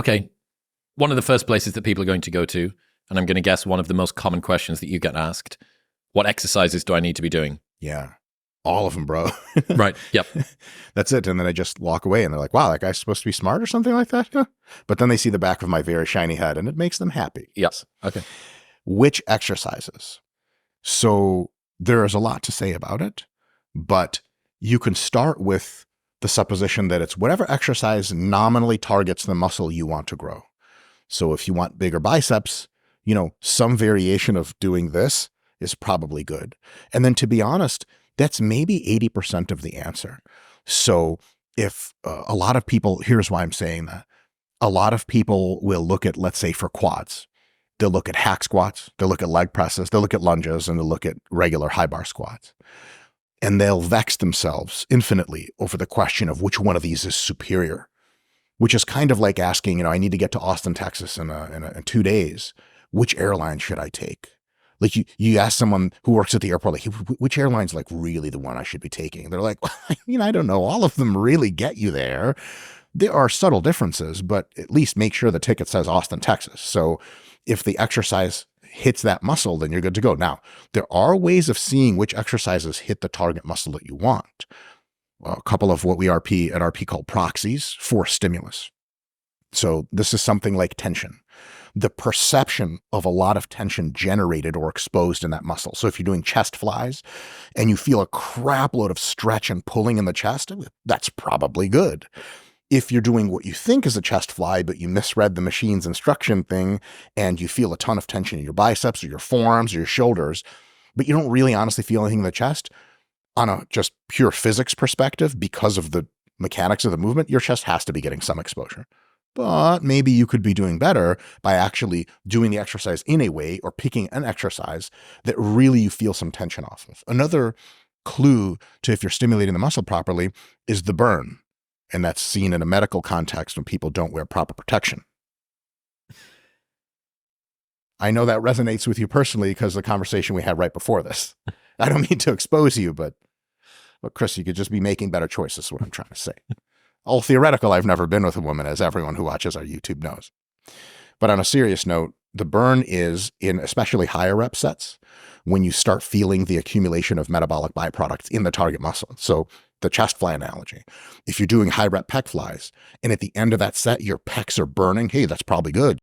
Okay. One of the first places that people are going to go to, and I'm going to guess one of the most common questions that you get asked, what exercises do I need to be doing? Yeah. All of them, bro. Right. Yep. That's it. And then I just walk away and they're like, wow, that guy's supposed to be smart or something like that. Yeah. But then they see the back of my very shiny head and it makes them happy. Yes. Okay. Which exercises? So there is a lot to say about it, but you can start with the supposition that it's whatever exercise nominally targets the muscle you want to grow. So if you want bigger biceps, some variation of doing this is probably good. And then to be honest, that's maybe 80% of the answer. So if a lot of people, here's why I'm saying that, a lot of people will look at, let's say for quads, they'll look at hack squats, they'll look at leg presses, they'll look at lunges, and they'll look at regular high bar squats. And they'll vex themselves infinitely over the question of which one of these is superior, which is kind of like asking, I need to get to Austin, Texas in 2 days. Which airline should I take? Like you ask someone who works at the airport, like, which airline's like really the one I should be taking? They're like, I don't know. All of them really get you there. There are subtle differences, but at least make sure the ticket says Austin, Texas. So if the exercise hits that muscle, then you're good to go. Now, there are ways of seeing which exercises hit the target muscle that you want. A couple of what we at RP call proxies for stimulus. So this is something like tension. The perception of a lot of tension generated or exposed in that muscle. So if you're doing chest flies and you feel a crap load of stretch and pulling in the chest, that's probably good. If you're doing what you think is a chest fly, but you misread the machine's instruction thing and you feel a ton of tension in your biceps or your forearms or your shoulders, but you don't really honestly feel anything in the chest, on a just pure physics perspective, because of the mechanics of the movement, your chest has to be getting some exposure. But maybe you could be doing better by actually doing the exercise in a way or picking an exercise that really you feel some tension off of. Another clue to if you're stimulating the muscle properly is the burn. And that's seen in a medical context when people don't wear proper protection. I know that resonates with you personally because of the conversation we had right before this. I don't mean to expose you, but Chris, you could just be making better choices is what I'm trying to say. All theoretical, I've never been with a woman, as everyone who watches our YouTube knows. But on a serious note, the burn is in especially higher rep sets when you start feeling the accumulation of metabolic byproducts in the target muscle. So the chest fly analogy, if you're doing high rep pec flies and at the end of that set, your pecs are burning, hey, that's probably good.